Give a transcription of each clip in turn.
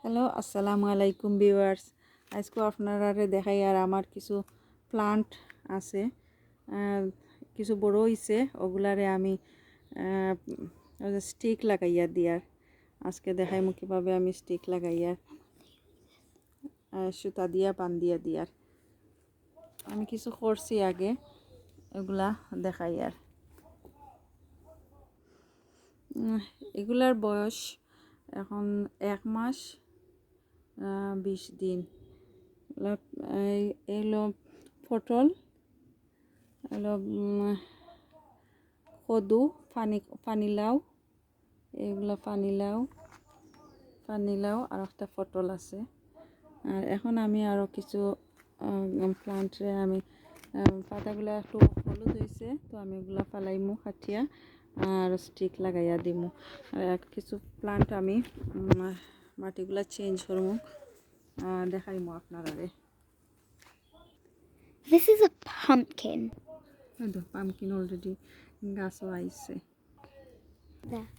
Hello আসসালামু আলাইকুম viewers. আজকে আপনারা দেখাই আর আমার কিছু প্লান্ট আছে, কিছু বড় হইছে, ওগুলারে আমি স্টিক লাগাইয়া দিয়ার আজকে দেখাইমু কিভাবে আমি স্টিক লাগাইয়া সুতা দিয়া বান্ধিয়া দিয়ার। আমি কিছু করছি আগে, এগুলা দেখাই আর। এগুলার বয়স এখন 1 মাস 20 দিন। এলো পটল, এলো কদু, পানিলাউ, এগুলো পানিলাউ আর একটা পটল আছে। আর এখন আমি আরও কিছু প্লান্টে আমি পাতাগুলো একটু হলুদ হয়েছে, তো আমি এগুলো ফালাইমু কাটিয়া আর স্টিক লাগাইয়া দিমু। আর কিছু প্লান্ট আমি মাটিগুলা চেঞ্জ করবো, দেখাইমু আপনারা। This is a pumpkin. The pumpkin already গাছও আইছে। There.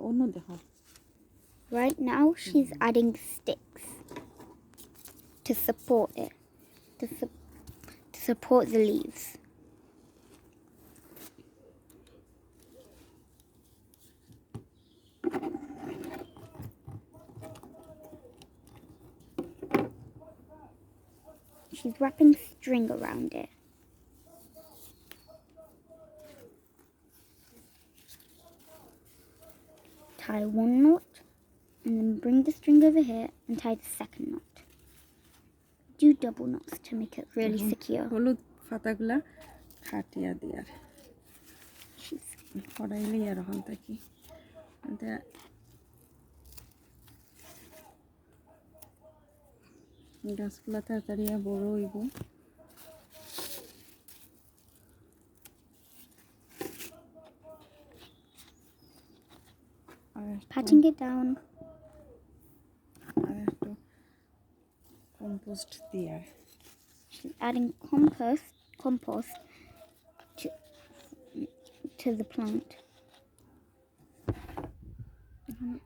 অন্য দেখো। Right now she's adding sticks to support it, to support the leaves. She's wrapping string around it. Tie one knot and then bring the string over here and tie the second knot. Do double knots to make it really secure. হলুদ পাতাগুলা কাটিয়া দিয়ার She's কড়াইলে এরকম থাকি গাছগুলা তাড়াতাড়ি বড় হইব। patting it down. আর একটু কম্পোস্ট দিয়ার। She's adding compost to the plant.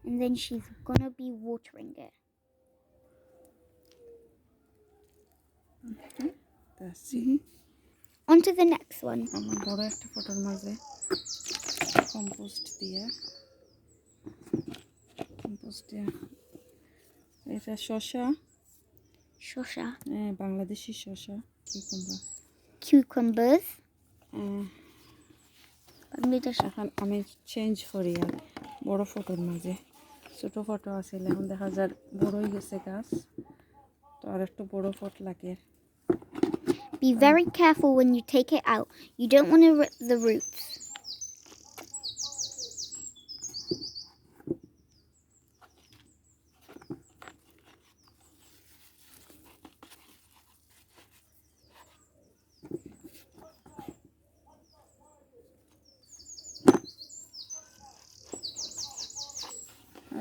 And then she's gonna be watering it. That's it. On to the next one. আমার বড় একটা ফটোর মাঝে কম্পোস্ট দিয়া এটা শসা, বাংলাদেশি শসা, Cucumbers. এখন আমি চেঞ্জ করি আর বড় ফটোর মাঝে। ছোট ফটো আছে, এখন দেখা যায় বড় হয়ে গেছে গাছ, তো আর একটু বড় ফটো লাগে। Be very careful when you take it out. You don't want to rip the roots.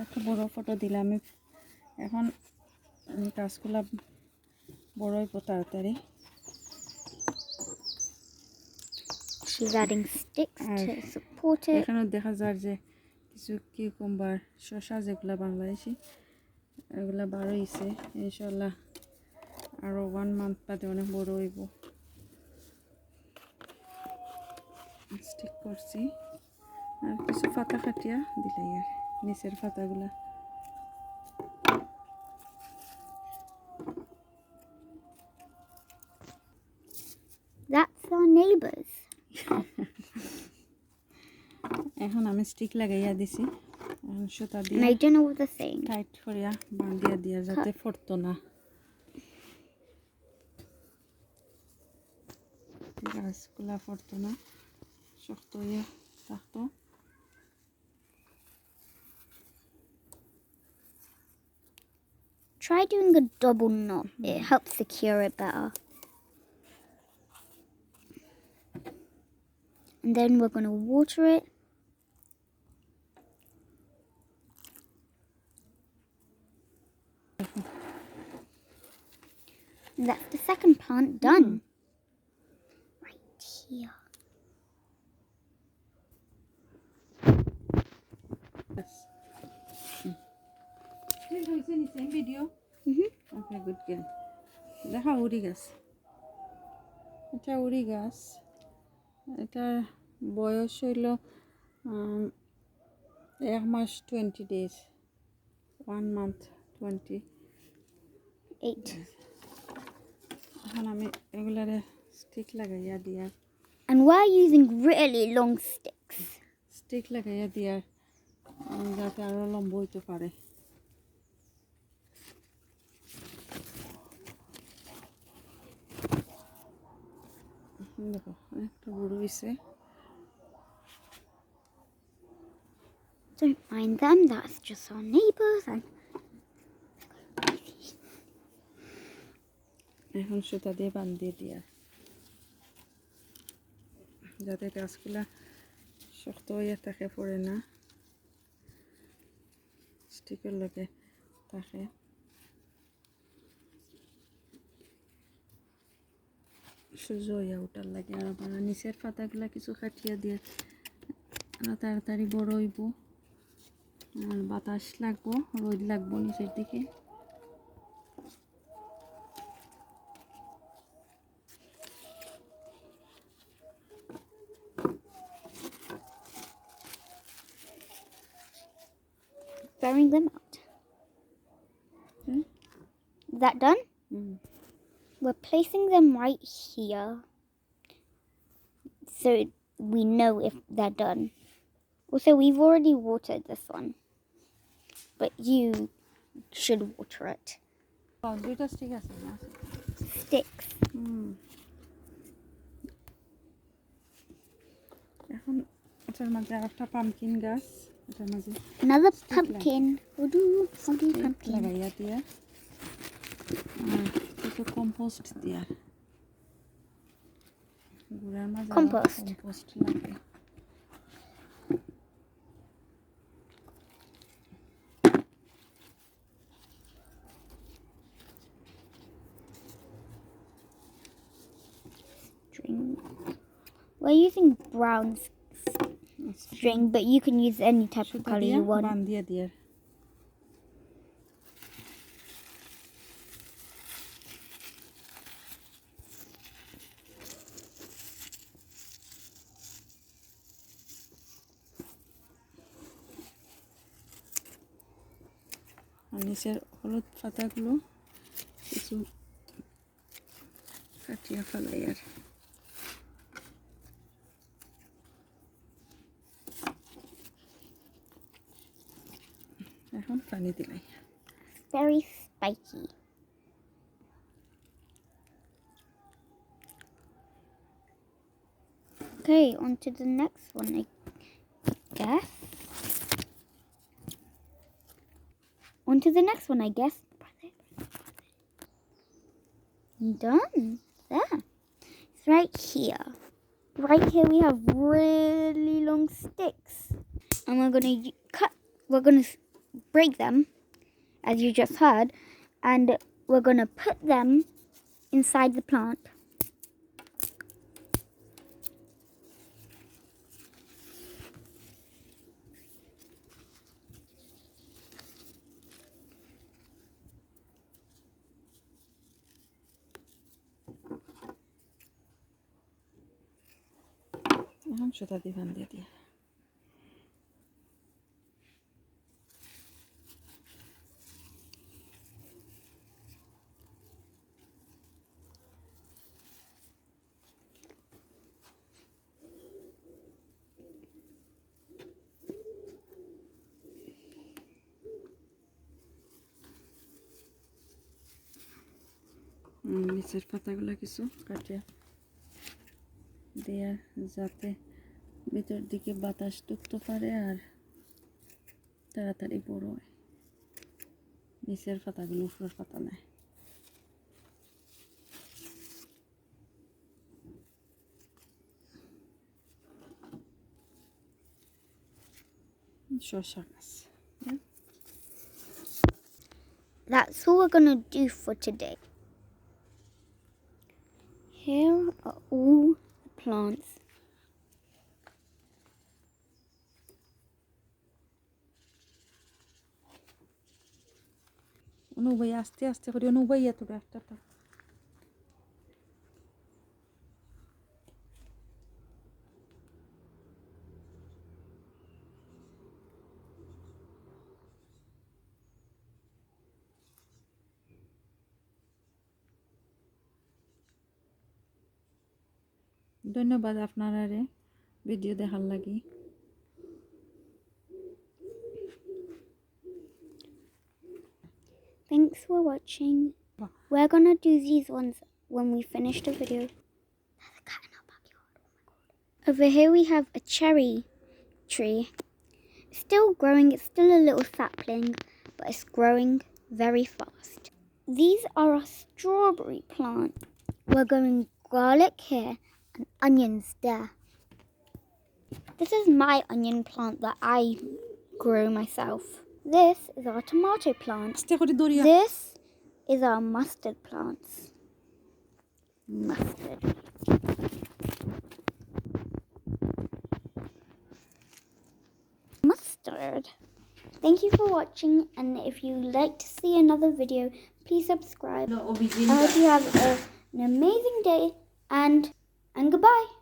একটা বড় ফটো দিলাম। এখন গাছগুলা বড় হইব তাড়াতাড়ি। She's adding sticks to support it. এখানে দেখা যায় যে কিছু কিউকাম্বার, শসা যেগুলা বাংলাদেশি, এগুলা বড় হইছে। ইনশাআল্লাহ আরো 1 মান্থ বাদে অনেক বড় হইব। স্টিক করছি আর কিছু পাতা কাটিয়া দিলাই আর নিচের পাতাগুলা। That's our neighbors. এখন আমি স্টিক লাগাইয়া দিছি, সুতা দিয়ে And I don't know what they're saying. Tight করিয়া বান্ধিয়া দিয়া যাতে ফটতো না, গাছগুলা ফটতো না, শক্ত হয়ে থাকতো। Try doing a double knot. It helps secure it better. And then we're going to water it. And that's the second plant done. Right here. Yes. Second হয়েছে নি same video? Mm-hmm. Okay, good girl. দেখা উড়ি গাছ। এটা উড়ি গাছ। এটার বয়স হইল 1 মাস 20 days. 1 month 20. 8. এখন আমি এগুলারে স্টিক লাগাইয়া দিয়ার And we're using really long sticks. Stick লাগাইয়া দিয়ার যাতে আরো লম্বা হইতে পারে। দেখো অনেকটা বড় হইছে। Don't mind them, that's just our neighbours. And এখন সুতা দিয়ে বাঁধিয়ে দিয়ার যাতে গাছগুলা শক্ত হইয়া থাকে পড়ে না, স্টিকের লগে থাকে। সোজা হইয়া ওঠার লাগে আর আবার নিচের পাতাগুলা কিছু কাটিয়া দিয়ে তাড়াতাড়ি বড় হইব আর বাতাস লাগবো, রোদ লাগবো নিচের দিকে। burying them out. Is that done? We're placing them right here so we know if they're done. Also, we've already watered this one, but you should water it. দুইটা স্টিক আছে না? Sticks. এখন এটার মাঝে আরেকটা পামকিন গাছ, এটার মাঝে Another pumpkin. We'll do pumpkin. লাগাইয়া দিয়া কিছু কম্পোস্ট দিয়া গুড়ার মাঝে Compost. কম্পোস্ট লাগে। String. We're using brown string, but you can use any type of সুতা color দিয়া you want. বান্ধিয়া দিয়ার আর নিচের হলুদ পাতাগুলো কিছু কাটিয়া ফেলাই আর এখন পানি দিলাই। Very spiky. Okay, on to the next one, I guess. On to the next one, I guess. Done. There. It's right here. Right here we have really long sticks. And we're going to we're going to break them, as you just heard. And we're going to put them inside the plant. এখন সুতা দিয়ে বান্ধিয়ে দিয়া নিচের পাতাগুলো কিছু কাটিয়া দেয়া যাতে ভিতর দিকে বাতাস ঢুকতে পারে আর তাড়াতাড়ি বড় হয়। নিচের পাতাগুলো উপরের পাতা নেয়। শসা গাছ। That's all we're going to do for today. Here are all the plants. অনুবাই আস্তে আস্তে করে অনুবাই এত একটা ধন্যবাদ আপনারা ভিডিও দেখার লাগি Thanks for watching. We're gonna do these ones when we finish the video. There's a cat in our backyard. Oh my god. Over here we have a cherry tree. It's still growing. It's still a little sapling, but it's growing very fast. These are a strawberry plant. We're growing garlic here and onions there. This is my onion plant that I grew myself. This is our tomato plant. This is our mustard plants. Mustard. Mustard. Thank you for watching, and if you'd like to see another video, please subscribe. I hope you have an amazing day, and goodbye.